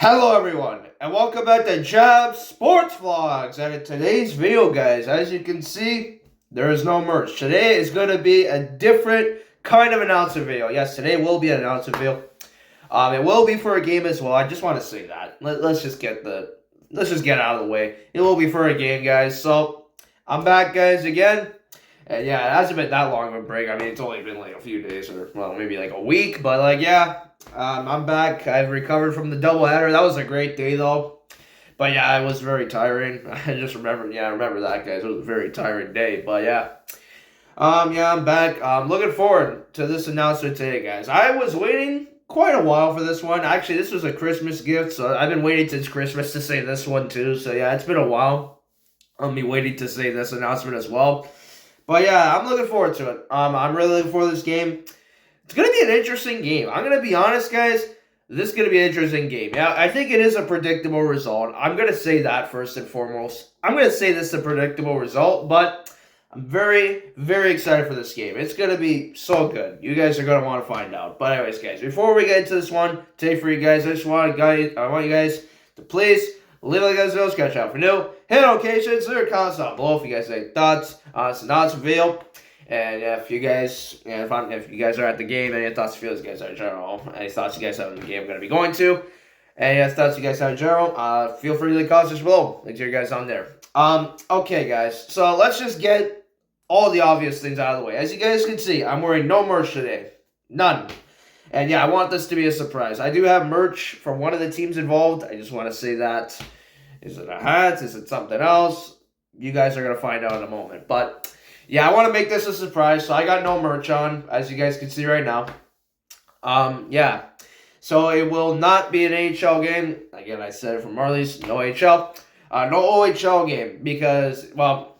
Hello everyone, and welcome back to Jab Sports Vlogs. And in today's video, guys, as you can see, there is no merch. Today is going to be a different kind of announcement video. Yes, today will be an announcement video. It will be for a game as well. I just want to say that. Let's just get out of the way. It will be for a game, guys. So I'm back, guys, again. And yeah, it hasn't been that long of a break. I mean, it's only been like a few days, or well, maybe like a week. But like, yeah. I'm back. I've recovered from the doubleheader. That was a great day, though. But yeah, it was very tiring. I just remember, I remember that, guys. It was a very tiring day. But yeah, I'm back. I'm looking forward to this announcement today, guys. I was waiting quite a while for this one. Actually, this was a Christmas gift, so I've been waiting since Christmas to say this one too. So yeah, it's been a while. I'll be waiting to say this announcement as well. But yeah, I'm looking forward to it. I'm really looking forward to this game. It's going to be an interesting game. I'm going to be honest, guys. This is going to be an interesting game. Yeah, I think it is a predictable result. I'm going to say that first and foremost. I'm going to say this is a predictable result, but I'm very, very excited for this game. It's going to be so good. You guys are going to want to find out. But anyways, guys, before we get into this one, today for you guys, I want you guys to please leave a like on this video, scratch out for new, hit notifications, leave your comments down below if you guys have any thoughts on this announcement video. And if you guys, if you guys are at the game, any thoughts and feelings you guys have in general, any thoughts you guys have in the game I'm going to be going to, any thoughts you guys have in general, feel free to leave comments below. Links to you guys on there. Okay, guys, so let's just get all the obvious things out of the way. As you guys can see, I'm wearing no merch today. None. And yeah, I want this to be a surprise. I do have merch from one of the teams involved. I just want to say that. Is it a hat? Is it something else? You guys are going to find out in a moment. But yeah, I want to make this a surprise, so I got no merch on, as you guys can see right now. Yeah. So it will not be an AHL game. Again, I said it from Marlies, no AHL. No OHL game, because, well,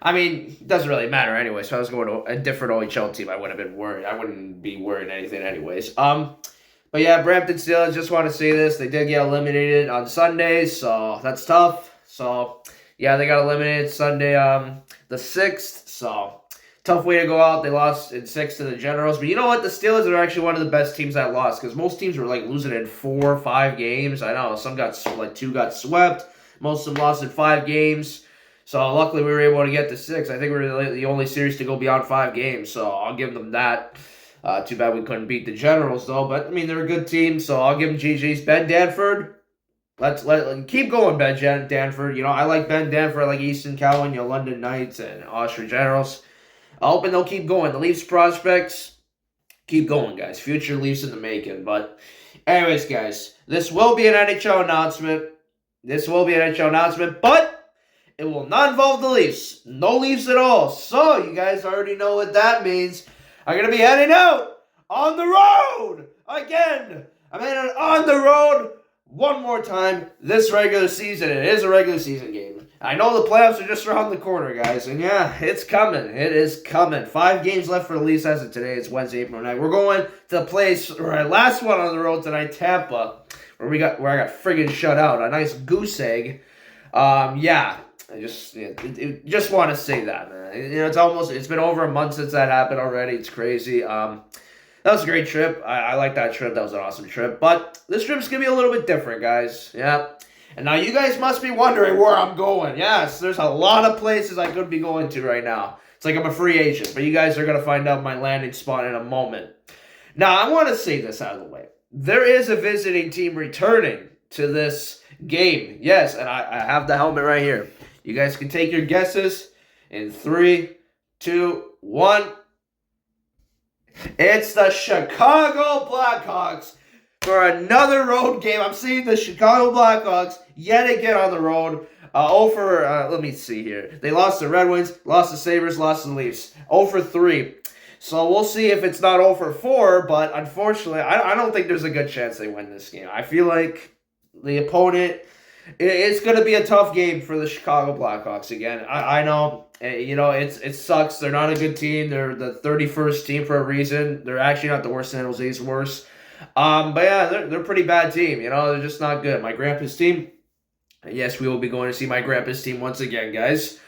I mean, it doesn't really matter anyway. So I was going to a different OHL team. I wouldn't have been worried. I wouldn't be worried anything anyways. But yeah, Brampton Steelers, just want to say this. They did get eliminated on Sunday, so that's tough. So yeah, they got eliminated Sunday, the 6th. So, tough way to go out. They lost in 6 to the Generals. But you know what? The Steelers are actually one of the best teams that lost. Because most teams were like losing in 4 or 5 games. I know. Some got, like 2 got swept. Most of them lost in 5 games. So, luckily we were able to get to 6. I think we were the only series to go beyond 5 games. So, I'll give them that. Too bad we couldn't beat the Generals, though. But, I mean, they're a good team. So, I'll give them GG's. Ben Danford. Let's keep going, Ben Danford. You know, I like Ben Danford. I like Easton Cowan, London Knights, and Austria Generals. I'm hoping they'll keep going. The Leafs prospects, keep going, guys. Future Leafs in the making. But anyways, guys, this will be an NHL announcement. But it will not involve the Leafs. No Leafs at all. So you guys already know what that means. I'm going to be heading out on the road again. I'm heading on the road one more time this regular season. It is a regular season game. I know the playoffs are just around the corner, guys. And yeah, it's coming. It is coming. 5 games left for the Leafs as of today. It's Wednesday, April 9th. We're going to the place, our last one on the road tonight, Tampa, where I got friggin' shut out. A nice goose egg. Yeah. I just want to say that, man. You know, it's been over a month since that happened already. It's crazy. That was a great trip. I like that trip. That was an awesome trip. But this trip's going to be a little bit different, guys. Yeah. And now you guys must be wondering where I'm going. Yes, there's a lot of places I could be going to right now. It's like I'm a free agent. But you guys are going to find out my landing spot in a moment. Now, I want to say this out of the way. There is a visiting team returning to this game. Yes, and I have the helmet right here. You guys can take your guesses in 3, 2, 1. It's the Chicago Blackhawks for another road game. I'm seeing the Chicago Blackhawks yet again on the road. Let me see here. They lost the Red Wings, lost the Sabres, lost the Leafs. 0 for 3. So we'll see if it's not 0 for 4, but unfortunately, I don't think there's a good chance they win this game. I feel like the opponent, it's going to be a tough game for the Chicago Blackhawks again. I know. You know, it sucks. They're not a good team. They're the 31st team for a reason. They're actually not the worst. San Jose's worse. But yeah, they're a pretty bad team. You know, they're just not good. My grandpa's team. Yes, we will be going to see my grandpa's team once again, guys.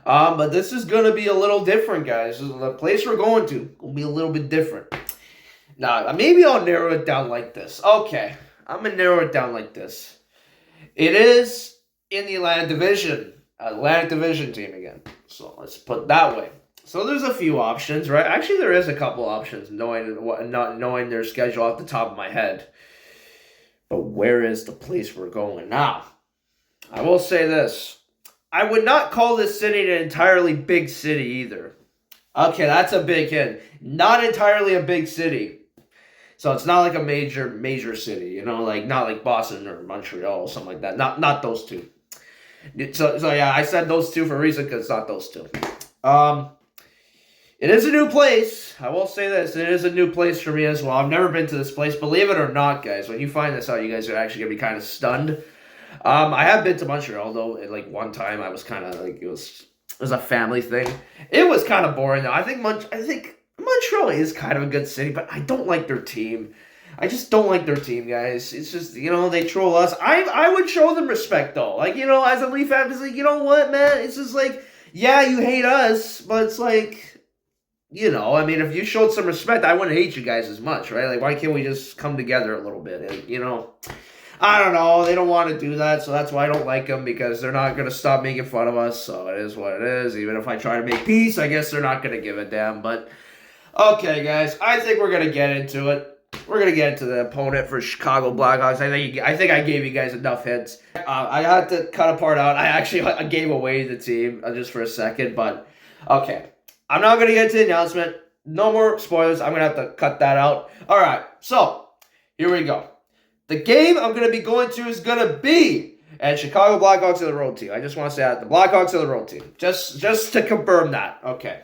But this is going to be a little different, guys. The place we're going to will be a little bit different. Now, maybe I'll narrow it down like this. Okay. I'm going to narrow it down like this. It is in the Atlantic Division team again. So let's put it that way. So there's a few options, right? Actually, there is a couple options, not knowing their schedule off the top of my head. But where is the place we're going now? I will say this. I would not call this city an entirely big city either. Okay, that's a big hint. Not entirely a big city. So it's not like a major city, you know, like not like Boston or Montreal or something like that. Not those two. So yeah, I said those two for a reason because it's not those two. It is a new place. I will say this. It is a new place for me as well. I've never been to this place. Believe it or not, guys, when you find this out, you guys are actually going to be kind of stunned. I have been to Montreal, though. Like, one time I was kind of like, it was a family thing. It was kind of boring, though. I think Montreal is kind of a good city, but I don't like their team. I just don't like their team, guys. It's just, you know, they troll us. I would show them respect, though. Like, you know, as a Leaf fan, it's like, you know what, man? It's just like, yeah, you hate us, but it's like, you know, I mean, if you showed some respect, I wouldn't hate you guys as much, right? Like, why can't we just come together a little bit? And, you know, I don't know. They don't want to do that, so that's why I don't like them, because they're not going to stop making fun of us, so it is what it is. Even if I try to make peace, I guess they're not going to give a damn. But, okay, guys, I think we're going to get into it. We're going to get into the opponent for Chicago Blackhawks. I think I gave you guys enough hints. I had to cut a part out. I gave away the team just for a second, but, okay. I'm not going to get into the announcement. No more spoilers. I'm going to have to cut that out. All right, so here we go. The game I'm going to be going to is going to be, and Chicago Blackhawks are the road team. I just want to say that. The Blackhawks are the road team. Just to confirm that. Okay.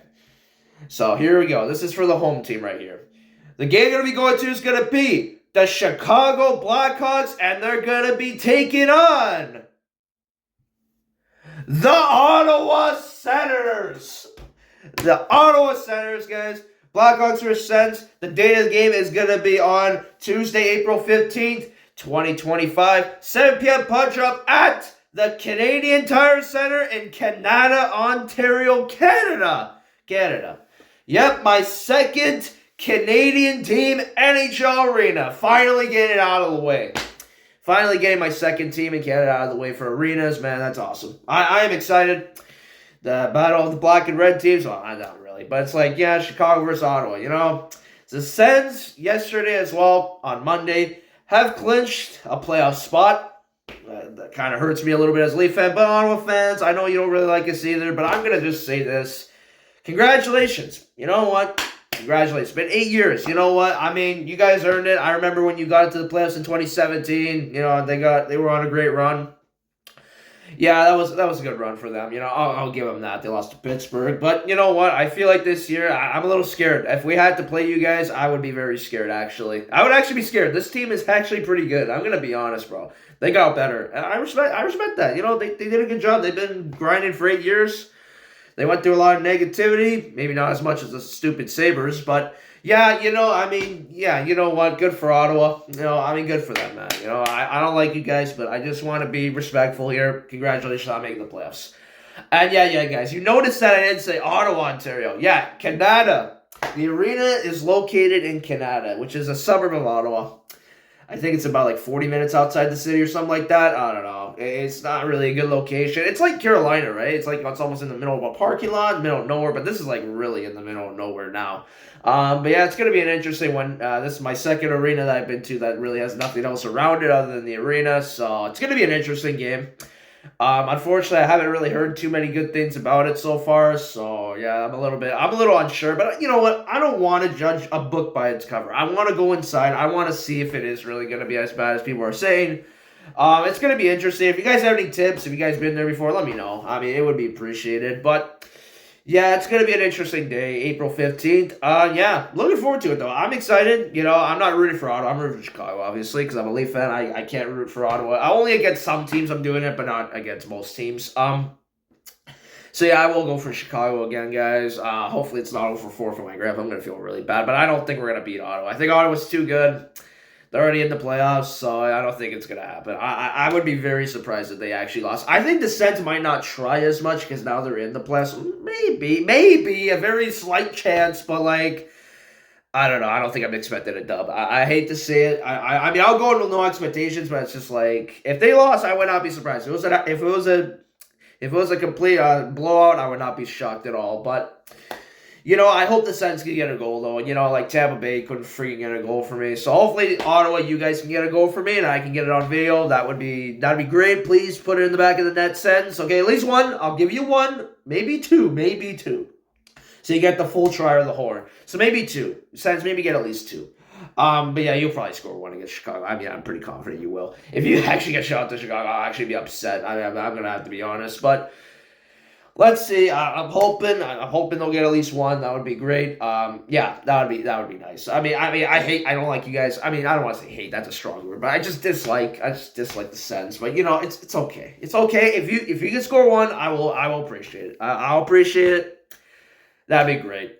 So here we go. This is for the home team right here. The game I'm going to be going to is going to be the Chicago Blackhawks, and they're going to be taking on the Ottawa Senators. The Ottawa Senators, guys. Blackhawks are Sens. The date of the game is going to be on Tuesday, April 15th, 2025. 7 p.m. punch drop at the Canadian Tire Center in Canada, Ontario, Canada. Yep, my second Canadian team NHL arena. Finally getting it out of the way. Finally getting my second team in Canada out of the way for arenas. Man, that's awesome. I am excited. The battle of the black and red teams, well, not really, but it's like, yeah, Chicago versus Ottawa, you know. The Sens, yesterday as well, on Monday, have clinched a playoff spot. That kind of hurts me a little bit as a Leaf fan, but Ottawa fans, I know you don't really like us either, but I'm going to just say this. Congratulations. You know what? Congratulations. It's been 8 years. You know what? I mean, you guys earned it. I remember when you got into the playoffs in 2017, you know, they were on a great run. Yeah, that was a good run for them. You know, I'll give them that. They lost to Pittsburgh. But you know what? I feel like this year, I'm a little scared. If we had to play you guys, I would be very scared, actually. I would actually be scared. This team is actually pretty good. I'm going to be honest, bro. They got better. And I respect that. You know, they did a good job. They've been grinding for 8 years. They went through a lot of negativity. Maybe not as much as the stupid Sabres, but yeah, you know, I mean, yeah, you know what? Good for Ottawa. You know, I mean, good for them, man. You know, I don't like you guys, but I just want to be respectful here. Congratulations on making the playoffs. And yeah, guys, you noticed that I didn't say Ottawa, Ontario. Yeah, Canada. The arena is located in Canada, which is a suburb of Ottawa. I think it's about like 40 minutes outside the city or something like that. I don't know. It's not really a good location. It's like Carolina, right? It's almost in the middle of a parking lot, middle of nowhere, but this is like really in the middle of nowhere now. But yeah, it's going to be an interesting one. This is my second arena that I've been to that really has nothing else around it other than the arena. So it's going to be an interesting game. Unfortunately, I haven't really heard too many good things about it so far. So yeah, I'm a little unsure. But you know what? I don't want to judge a book by its cover. I want to go inside. I want to see if it is really going to be as bad as people are saying. It's going to be interesting. If you guys have any tips, if you guys been there before, let me know. I mean, it would be appreciated. But yeah, it's going to be an interesting day, April 15th. Yeah, looking forward to it, though. I'm excited. You know, I'm not rooting for Ottawa. I'm rooting for Chicago, obviously, because I'm a Leaf fan. I can't root for Ottawa. I only against some teams I'm doing it, but not against most teams. So yeah, I will go for Chicago again, guys. Hopefully it's not over 4 for my grandpa. I'm going to feel really bad, but I don't think we're going to beat Ottawa. I think Ottawa's too good. They're already in the playoffs, so I don't think it's going to happen. I would be very surprised if they actually lost. I think the Sens might not try as much because now they're in the playoffs. Maybe a very slight chance, but like, I don't know. I don't think I'm expecting a dub. I hate to say it. I mean, I'll go into no expectations, but it's just like if they lost, I would not be surprised. If it was a complete blowout, I would not be shocked at all. But I hope the Sens can get a goal though. Like Tampa Bay couldn't freaking get a goal for me. So hopefully Ottawa, you guys can get a goal for me, and I can get it on video. That'd be great. Please put it in the back of the net, Sens. Okay, at least one. I'll give you one, maybe two, maybe two. So you get the full try or the horn. So maybe two. Sens maybe get at least two. But yeah, you'll probably score one against Chicago. I mean, I'm pretty confident you will. If you actually get shot to Chicago, I'll actually be upset. I'm gonna have to be honest, but let's see. I'm hoping they'll get at least one. That would be great. Yeah, that would be nice. I don't like you guys. I mean, I don't want to say hate. That's a strong word, but I just dislike the Sens. But it's okay. It's okay if you can score one. I will appreciate it. I'll appreciate it. That'd be great.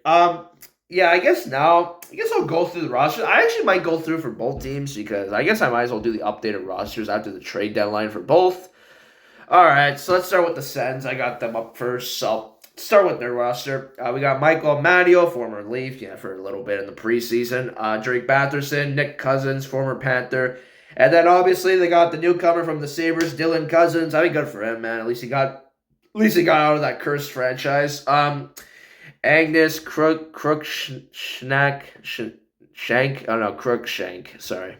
Yeah, I guess I'll go through the rosters. I actually might go through for both teams because I guess I might as well do the updated rosters after the trade deadline for both. All right, so let's start with the Sens. I got them up first, so start with their roster. We got Michael Amadio, former Leaf, for a little bit in the preseason. Drake Batherson, Nick Cousins, former Panther. And then obviously they got the newcomer from the Sabres, Dylan Cousins. I mean, good for him, man. At least he got out of that cursed franchise. Agnes Crookshank, sorry.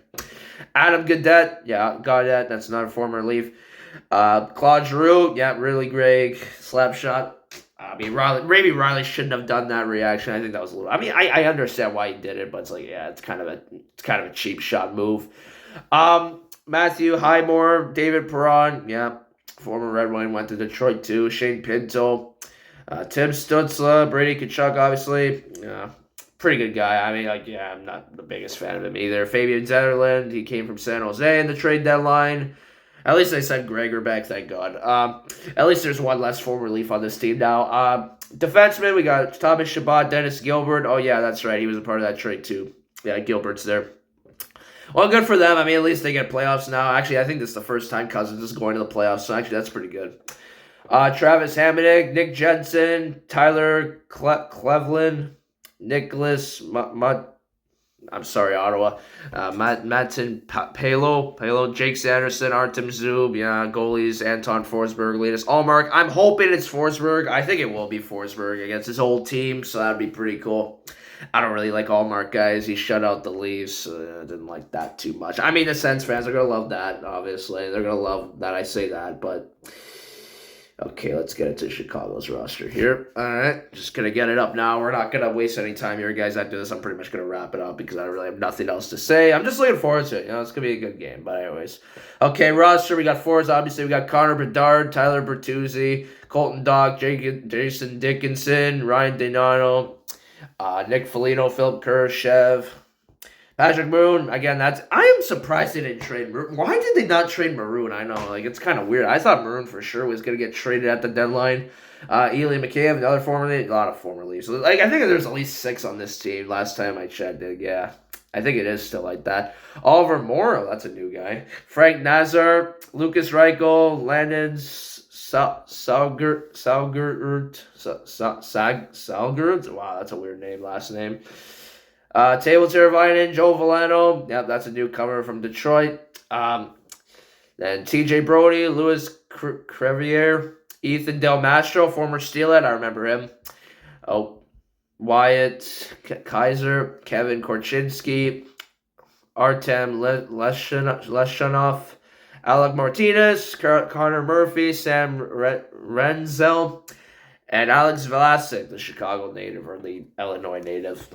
Adam Gaudette, that's another former Leaf. Claude Giroux, really great slap shot. I mean, Riley shouldn't have done that reaction. I think that was a little. I mean, I understand why he did it, but it's like, it's kind of a cheap shot move. Matthew Highmore, David Perron, former Red Wing, went to Detroit too. Shane Pinto. Tim Stützle, Brady Tkachuk, obviously, pretty good guy. I mean, I'm not the biggest fan of him either. Fabian Zetterlund, he came from San Jose in the trade deadline. At least they sent Gregor back, thank God. At least there's one less former Leaf on this team now. Defenseman, we got Thomas Chabot, Dennis Gilbert. Oh, yeah, that's right. He was a part of that trade, too. Yeah, Gilbert's there. Well, good for them. I mean, at least they get playoffs now. Actually, I think this is the first time Cousins is going to the playoffs, so actually that's pretty good. Travis Hamonic, Nick Jensen, Tyler Cleveland, Nicholas I'm sorry, Ottawa. Matson Palo, Jake Sanderson, Artem Zub, goalies, Anton Forsberg, Linus Allmark. I'm hoping it's Forsberg. I think it will be Forsberg against his old team, so that'd be pretty cool. I don't really like Allmark, guys. He shut out the Leafs. So I didn't like that too much. I mean, the Sens fans are going to love that, obviously. They're going to love that I say that, but... Okay, let's get into Chicago's roster here. All right, just going to get it up now. We're not going to waste any time here, guys. After this, I'm pretty much going to wrap it up because I really have nothing else to say. I'm just looking forward to it. It's going to be a good game. But anyways, okay, roster. We got forwards. Obviously, we got Connor Bedard, Tyler Bertuzzi, Colton Dach, Jason Dickinson, Ryan Donato, Nick Foligno, Philip Kurashev, Patrick Maroon, again, I am surprised they didn't trade Maroon. Why did they not trade Maroon? I know, it's kind of weird. I thought Maroon for sure was going to get traded at the deadline. Eli McCabe, another former Leaf, a lot of former Leafs. So, I think there's at least 6 on this team last time I checked it. Yeah, I think it is still like that. Oliver Morrow, that's a new guy. Frank Nazar, Lucas Reichel, Landon Salgert. Wow, that's a weird name, last name. Table Teravainen, Joe Veleno. Yep, that's a newcomer from Detroit. Then TJ Brody, Louis Crevier, Ethan Del Mastro, former Steelhead. I remember him. Oh, Wyatt Kaiser, Kevin Korchinski, Artem Leshanov, Alec Martinez, Connor Murphy, Sam Renzel, and Alex Vlasic, the Chicago native or the Illinois native.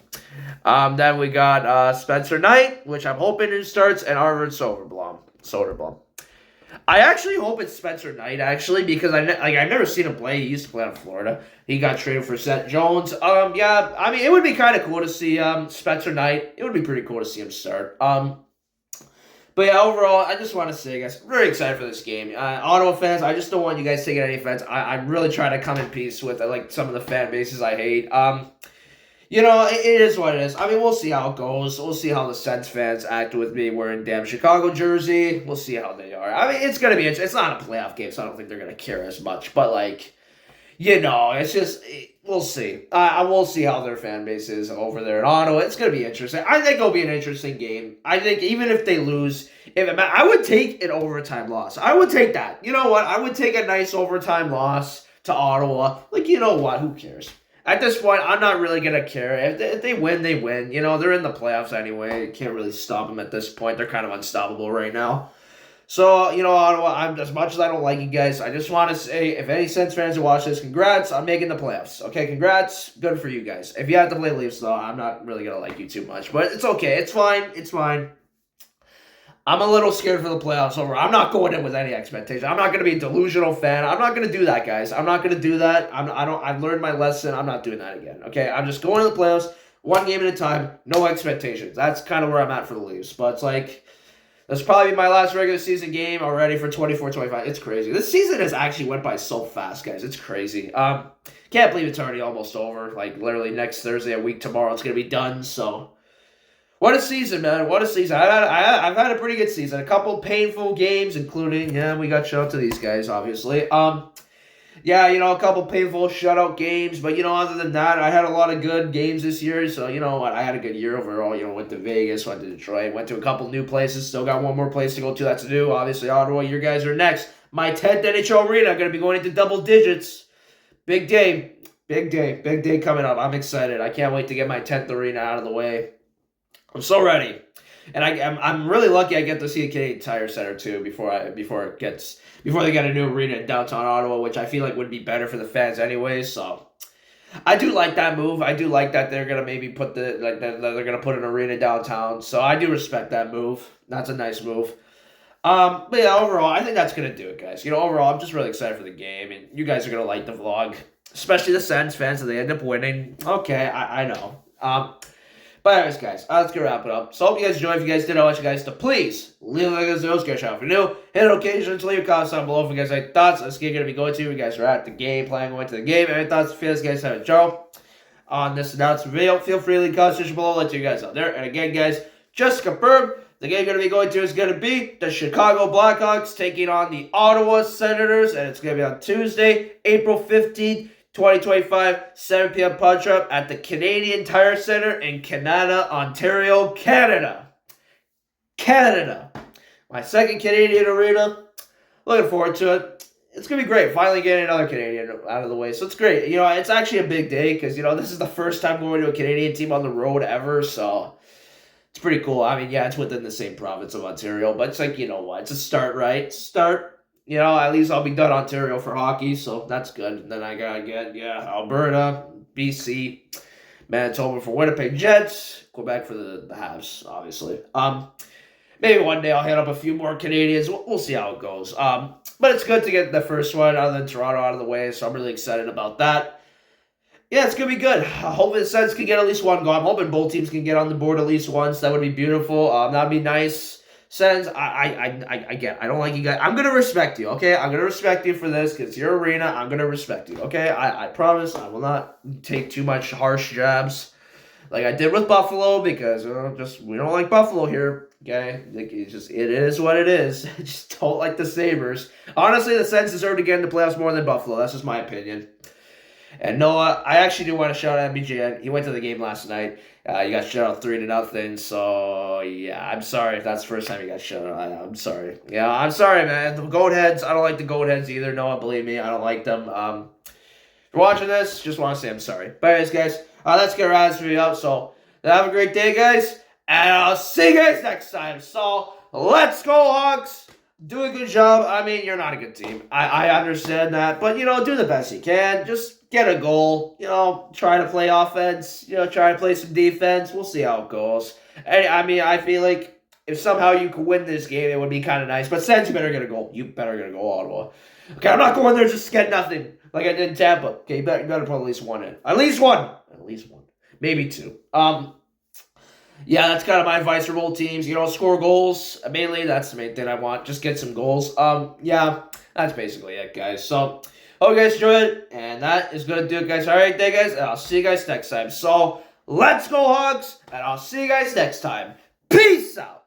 Then we got Spencer Knight, which I'm hoping starts, and Arvid Soderblom. I actually hope it's Spencer Knight, actually, because I've never seen him play. He used to play out of Florida. He got traded for Seth Jones. Yeah, I mean, it would be kind of cool to see Spencer Knight. It would be pretty cool to see him start. But yeah, overall, I just want to say, guys, very excited for this game. Ottawa fans, I just don't want you guys taking any offense. I'm really trying to come in peace with some of the fan bases I hate. It is what it is. I mean, we'll see how it goes. We'll see how the Sens fans act with me wearing damn Chicago jersey. We'll see how they are. I mean, it's not a playoff game, so I don't think they're going to care as much. But, it's just we'll see. I will see how their fan base is over there in Ottawa. It's gonna be interesting. I think it'll be an interesting game. I think even if they lose, I would take an overtime loss. I would take that. You know what? I would take a nice overtime loss to Ottawa. Like, you know what? Who cares? At this point, I'm not really gonna care. If they win, they win. They're in the playoffs anyway. You can't really stop them at this point. They're kind of unstoppable right now. So, Ottawa, as much as I don't like you guys, I just want to say, if any Sens fans who watch this, congrats on making the playoffs. Okay, congrats. Good for you guys. If you have to play Leafs, though, I'm not really going to like you too much. But it's okay. It's fine. It's fine. I'm a little scared for the playoffs over. I'm not going in with any expectation. I'm not going to be a delusional fan. I'm not going to do that, guys. I'm not going to do that. I've learned my lesson. I'm not doing that again. Okay, I'm just going to the playoffs, one game at a time, no expectations. That's kind of where I'm at for the Leafs. But it's like, that's probably my last regular season game already for 24-25. It's crazy. This season has actually went by so fast, guys. It's crazy. Can't believe it's already almost over. Like, literally next Thursday, a week tomorrow, it's going to be done. So, what a season, man. What a season. I've had a pretty good season. A couple painful games, including, we got shout out to these guys, obviously. A couple painful shutout games, but, other than that, I had a lot of good games this year, so, you know what, I had a good year overall, went to Vegas, went to Detroit, went to a couple new places, still got one more place to go to, that's to do, obviously, Ottawa, you guys are next. My 10th NHL arena, going to be going into double digits. Big day coming up, I'm excited, I can't wait to get my 10th arena out of the way. I'm so ready. And I'm really lucky I get to see a Canadian Tire Center too before they get a new arena in downtown Ottawa, which I feel like would be better for the fans anyway. So I do like that move. I do like that they're gonna maybe put they're gonna put an arena downtown. So I do respect that move. That's a nice move. But yeah, overall, I think that's gonna do it, guys. Overall, I'm just really excited for the game, and you guys are gonna like the vlog, especially the Sens fans if they end up winning. Okay, I know. But anyways, guys, let's get wrap it up. So, hope you guys enjoyed. If you guys did, I want you guys to please leave a like on the video, get a shout out for new. Hit notifications to leave a comment down below if you guys have thoughts on this game going to be going to. You guys are at the game, planning going to the game. Any thoughts, feelings, you guys have a Joe on this announcement video, feel free to leave comments below. Let you guys out there. And again, guys, just confirmed, the game going to be going to is going to be the Chicago Blackhawks taking on the Ottawa Senators, and it's going to be on Tuesday, April 15th. 2025, 7 p.m. punch up at the Canadian Tire Center in Canada, Ontario, Canada. My second Canadian arena. Looking forward to it. It's going to be great. Finally getting another Canadian out of the way. So it's great. It's actually a big day because, this is the first time going to a Canadian team on the road ever. So it's pretty cool. I mean, yeah, it's within the same province of Ontario. But it's like, it's a start, right? At least I'll be done Ontario for hockey, so that's good. And then I gotta get, Alberta, BC, Manitoba for Winnipeg Jets, Quebec for the Habs, obviously. Maybe one day I'll hit up a few more Canadians. We'll see how it goes. But it's good to get the first one other than Toronto out of the way, so I'm really excited about that. Yeah, it's going to be good. I hope the Sens can get at least one goal. I'm hoping both teams can get on the board at least once. That would be beautiful. That would be nice. Sens, I don't like you guys. I'm going to respect you, okay? I'm going to respect you for this because it's your arena. I'm going to respect you, okay? I promise I will not take too much harsh jabs like I did with Buffalo because we don't like Buffalo here, okay? It is what it is. I just don't like the Sabres. Honestly, the Sens deserve to get in the playoffs more than Buffalo. That's just my opinion. And Noah, I actually do want to shout out MBJN. He went to the game last night. You got shut out 3-0. So, yeah, I'm sorry if that's the first time you got shut out. I'm sorry. Yeah, I'm sorry, man. The Goatheads, I don't like the Goatheads either. Noah, believe me, I don't like them. If you're watching this, just want to say I'm sorry. But anyways, guys, let's get our video out. So, have a great day, guys. And I'll see you guys next time. So, let's go, Hawks. Do a good job. I mean, you're not a good team. I understand that. But, do the best you can. Just get a goal. Try to play offense. Try to play some defense. We'll see how it goes. And, I feel like if somehow you could win this game, it would be kind of nice. But Sens, you better get a goal. You better get a goal, Ottawa. Okay, I'm not going there just to get nothing like I did in Tampa. Okay, you better put at least one in. At least one. Maybe two. Yeah, that's kind of my advice for both teams. Score goals. Mainly, that's the main thing I want. Just get some goals. Yeah, that's basically it, guys. So, hope you guys enjoyed it. And that is going to do it, guys. All right, there, guys. And I'll see you guys next time. So, let's go, Hogs. And I'll see you guys next time. Peace out.